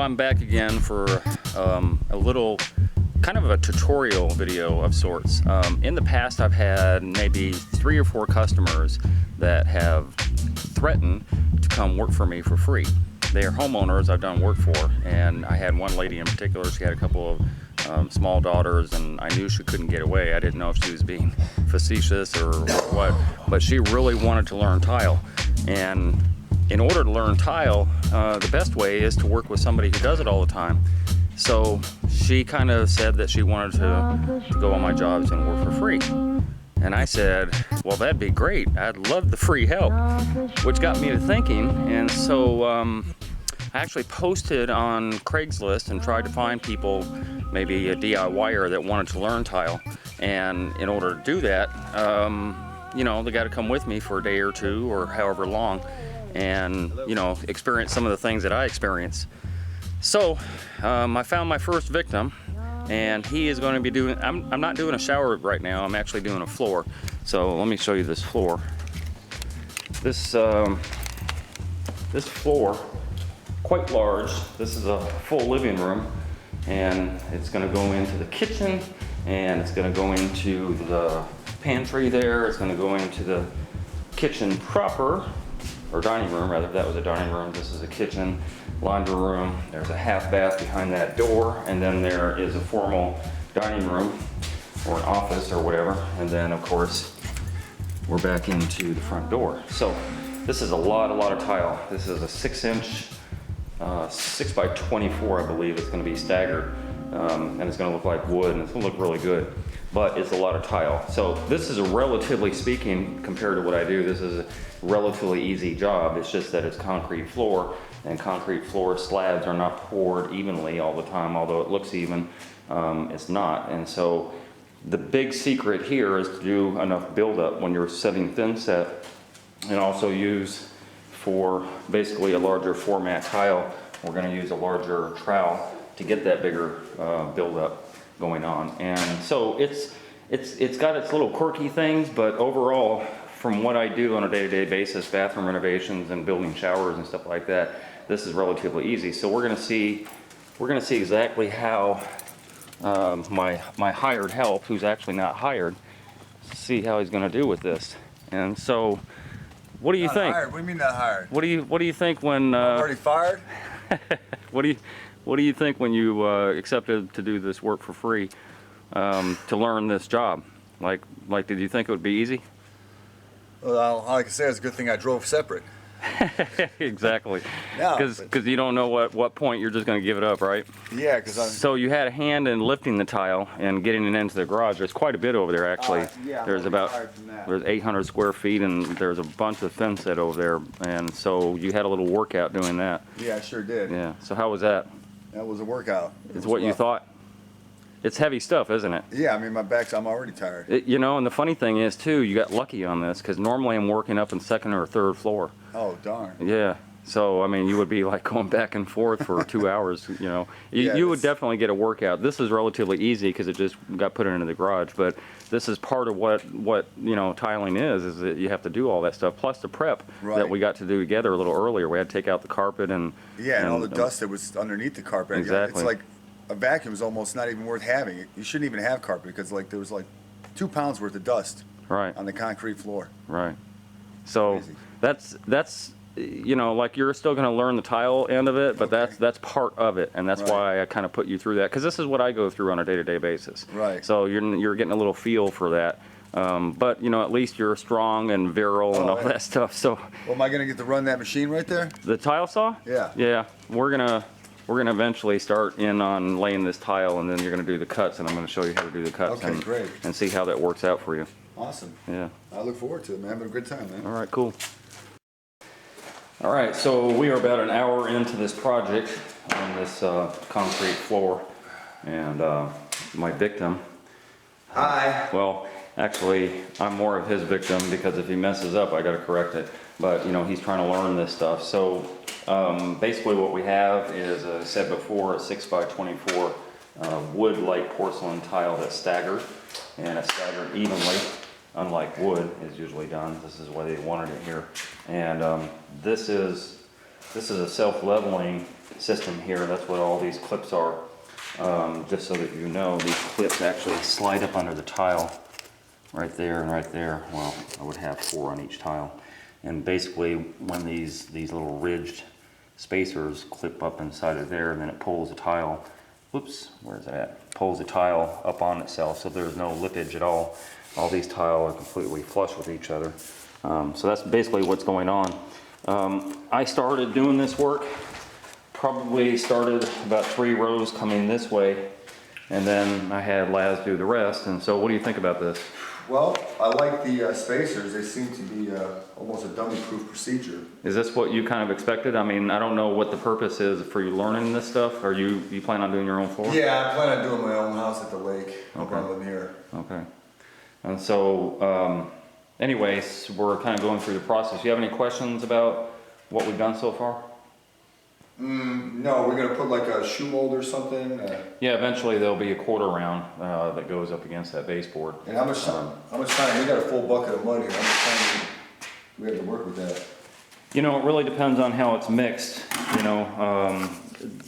I'm back again for a little kind of a tutorial video of sorts. In the past I've had maybe 3 or 4 customers that have threatened to come work for me for free. They are homeowners I've done work for, and I had one lady in particular. She had a couple of small daughters, and I knew she couldn't get away. I didn't know if she was being facetious or what, but she really wanted to learn tile. And in order to learn tile, the best way is to work with somebody who does it all the time. So she kind of said that she wanted to go on my jobs and work for free. And I said, well, that'd be great. I'd love the free help, which got me to thinking. And so I actually posted on Craigslist and tried to find people, maybe a DIYer that wanted to learn tile. And in order to do that, you know, they got to come with me for a day or 2 or however long, and you know, experience some of the things that I experience. So I found my first victim, and he is going to be doing, I'm not doing a shower right now, I'm actually doing a floor. So let me show you this floor. This floor, quite large. This is a full living room, and it's going to go into the kitchen, and it's going to go into the pantry there, it's going to go into the kitchen proper, or dining room rather. That was a dining room. This is a kitchen, laundry room. There's a half bath behind that door, and then there is a formal dining room or an office or whatever. And then of course we're back into the front door. So this is a lot of tile. This is a 6-inch 6 by 24, I believe. It's going to be staggered, and it's going to look like wood, and it's going to look really good. But it's a lot of tile. So this is a, relatively speaking, compared to what I do, this is a relatively easy job. It's just that it's concrete floor, and concrete floor slabs are not poured evenly all the time. Although it looks even, it's not. And so the big secret here is to do enough buildup when you're setting thin set, and also use for basically a larger format tile. We're going to use a larger trowel to get that bigger buildup going on. And so it's got its little quirky things, but overall, from what I do on a day-to-day basis, bathroom renovations and building showers and stuff like that, this is relatively easy. So we're going to see exactly how my hired help, who's actually not hired, see how he's going to do with this. And so, what do you think? Hired? What do you mean not hired? What do you think when? I'm already fired. What do you think when you accepted to do this work for free, to learn this job? Like, did you think it would be easy? Well, all I can say is a good thing I drove separate. Exactly. No, Because you don't know what point you're just going to give it up, right? Yeah, because So you had a hand in lifting the tile and getting it into the garage. There's quite a bit over there, actually. Yeah, there's 800 square feet, and there's a bunch of thin set over there, and so you had a little workout doing that. Yeah, I sure did. Yeah. So how was that? That was a workout. It's what you thought? It's heavy stuff, isn't it? Yeah, I mean, I'm already tired. You know, and the funny thing is, too, you got lucky on this, because normally I'm working up in 2nd or 3rd floor. Oh, darn. Yeah. So, I mean, you would be like going back and forth for 2 hours, you know. You would definitely get a workout. This is relatively easy because it just got put into the garage, but this is part of what you know, tiling is that you have to do all that stuff, plus the prep that we got to do together a little earlier. We had to take out the carpet and... Yeah, and all the dust that was underneath the carpet. Exactly. It's like a vacuum is almost not even worth having. You shouldn't even have carpet because like there was like 2 pounds worth of dust on the concrete floor. Right. So that's you know, like, you're still going to learn the tile end of it, but that's part of it, and that's why I kind of put you through that, because this is what I go through on a day-to-day basis. Right. So you're getting a little feel for that, but you know, at least you're strong and virile and all that stuff. So. Well, am I going to get to run that machine right there? The tile saw? Yeah. Yeah. We're gonna eventually start in on laying this tile, and then you're gonna do the cuts, and I'm gonna show you how to do the cuts. Okay, great. And see how that works out for you. Awesome. Yeah. I look forward to it, man. Having a good time, man. All right, cool. All right, so we are about an hour into this project on this concrete floor, and my victim. Hi. Well, actually, I'm more of his victim, because if he messes up, I got to correct it. But you know, he's trying to learn this stuff. So basically, what we have is, as I said before, a 6 by 24 wood-like porcelain tile that's staggered, and it's staggered evenly. Unlike wood is usually done. This is why they wanted it here. And this is this is a self-leveling system here. That's what all these clips are. Just so that you know, these clips actually slide up under the tile right there and right there. Well, I would have 4 on each tile. And basically, when these little ridged spacers clip up inside of there, and then it pulls the tile, whoops, where's that at? Pulls the tile up on itself, so there's no lippage at all. All these tile are completely flush with each other. So that's basically what's going on. I started doing this work, probably started about 3 rows coming this way, and then I had Laz do the rest. And so what do you think about this? Well, I like the spacers. They seem to be almost a dummy-proof procedure. Is this what you kind of expected? I mean, I don't know what the purpose is for you learning this stuff. Are you plan on doing your own floor? Yeah, I plan on doing my own house at the lake. Okay. I live here. Okay. And so, anyways, we're kind of going through the process. Do you have any questions about what we've done so far? No, we're gonna put like a shoe mold or something. Yeah, eventually there'll be a quarter round that goes up against that baseboard. And how much time? We got a full bucket of mud here. How much time do we have to work with that? You know, it really depends on how it's mixed. You know,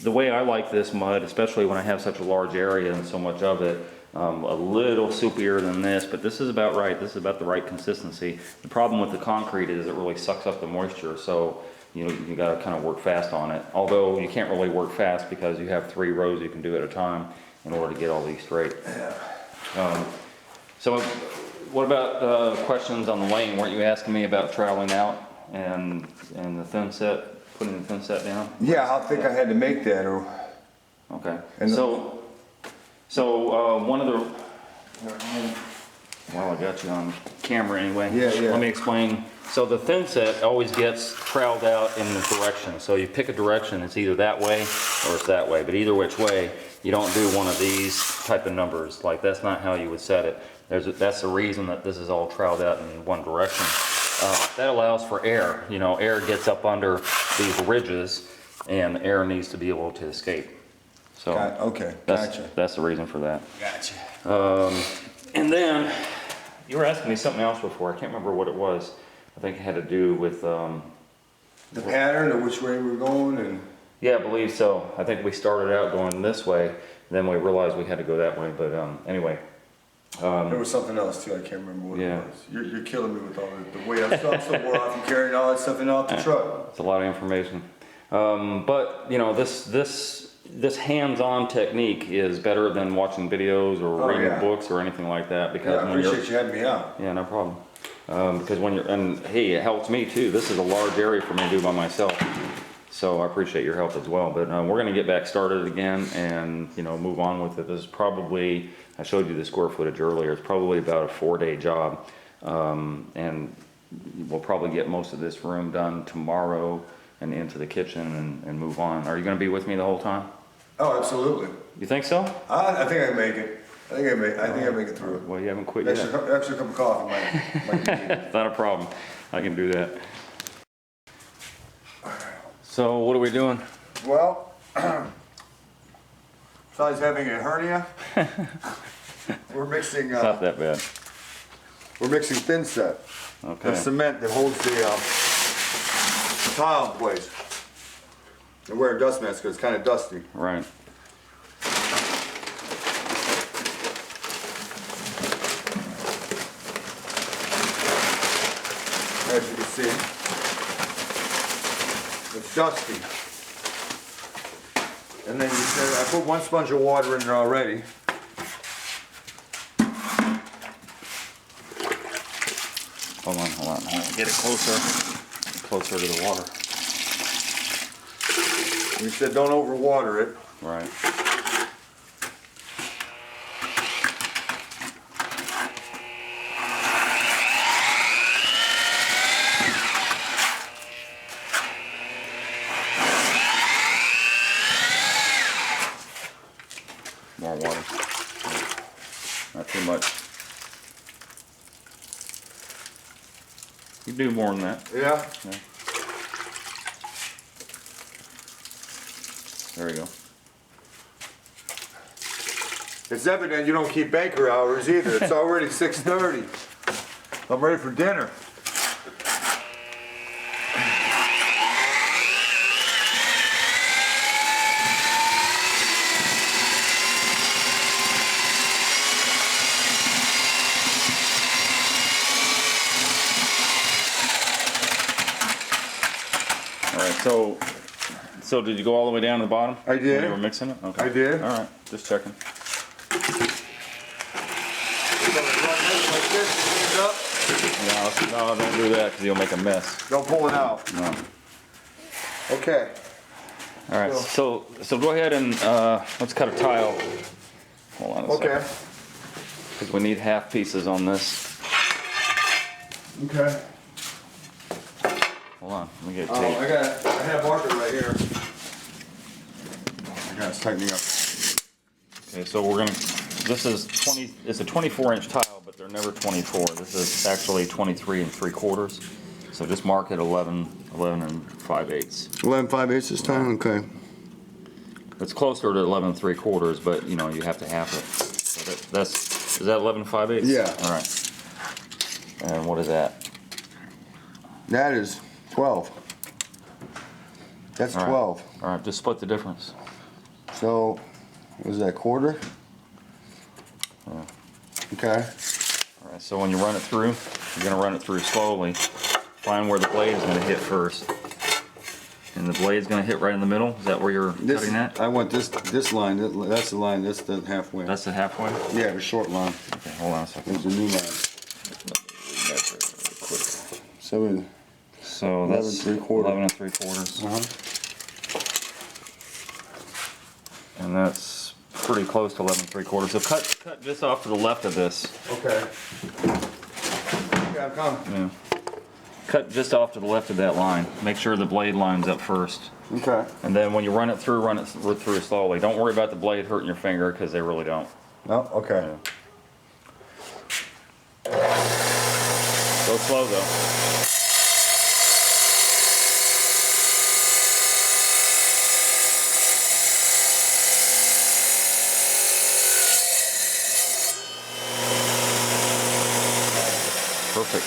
the way I like this mud, especially when I have such a large area and so much of it, a little soupier than this, but this is about right. This is about the right consistency. The problem with the concrete is it really sucks up the moisture, so you got to kind of work fast on it. Although you can't really work fast because you have 3 rows you can do at a time in order to get all these straight. So what about questions on the lane? Weren't you asking me about traveling out and the thin set, putting the thin set down? Yeah, how thick I had to make that, or okay. And So one of the, well, I got you on camera anyway. Yeah. Let me explain. So the thin set always gets troweled out in the direction. So you pick a direction, it's either that way or it's that way. But either which way, you don't do one of these type of numbers. Like, that's not how you would set it. That's the reason that this is all troweled out in one direction. That allows for air. You know, air gets up under these ridges, and air needs to be able to escape. So okay, gotcha. That's the reason for that. Gotcha. And then you were asking me something else before. I can't remember what it was. I think it had to do with the pattern, or which way we're going, and yeah, I believe so. I think we started out going this way, then we realized we had to go that way. But anyway, there was something else too. I can't remember what it was. You're killing me with all the weight. I'm so wore out from carrying all that stuff in off the truck. It's a lot of information. But you know, this hands-on technique is better than watching videos or reading books or anything like that. Because I appreciate you having me out. Yeah, no problem. Because when you're, and hey, it helps me too. This is a large area for me to do by myself. So I appreciate your help as well. But we're going to get back started again and, you know, move on with it. This is probably, I showed you the square footage earlier, it's probably about a 4-day job. And we'll probably get most of this room done tomorrow and into the kitchen and move on. Are you going to be with me the whole time? Oh, absolutely. You think so? I think I can make it. I think I make it through. Well, you haven't quit yet. Extra cup of coffee might be needed. It's not a problem. I can do that. So what are we doing? Well, besides having a hernia, we're mixing. It's not that bad. We're mixing thin set. Okay. The cement that holds the tile in place. And wearing dust masks because it's kind of dusty. Right. As you can see, it's dusty. And then I put 1 sponge of water in there already. Hold on. Get it closer to the water. We said don't overwater it. Right. More water. Not too much. You do more than that. Yeah. There you go. It's evident you don't keep banker hours either. It's already 6:30. I'm ready for dinner. So did you go all the way down to the bottom? I did. When you were mixing it? Okay. I did. All right, just checking. No, don't do that because you'll make a mess. Don't pull it out. No. Okay. All right, so go ahead and let's cut a tile. Hold on a second. Okay. Because we need half pieces on this. Okay. Hold on, let me get I tape. have marker right here. I got it tightening up. Okay, so we're gonna, this is 20, it's a 24-inch tile, but they're never 24. This is actually 23 3/4. So just mark it 11 5/8. 11 5/8 this time? Okay. It's closer to 11 3/4, but you know, you have to half it. So is that 11 5/8? Yeah. All right. And what is that? That is 12. That's All right. 12. All right, just split the difference. So, was that quarter? Yeah. Okay. All right, so when you run it through, you're gonna run it through slowly. Find where the blade is gonna hit first. And the blade's gonna hit right in the middle? Is that where you're cutting at? I want this line, that's the line, that's the halfway. That's the halfway? Yeah, the short line. Okay, hold on a second. There's a new line. Measure really quick. 7. So 11 that's 3/4. 11 3/4. And that's pretty close to 11 3/4. So cut just off to the left of this. Okay. Yeah, I'm coming. Yeah. Cut just off to the left of that line. Make sure the blade lines up first. Okay. And then when you run it through slowly. Don't worry about the blade hurting your finger because they really don't. No, okay. Go slow though. Perfect.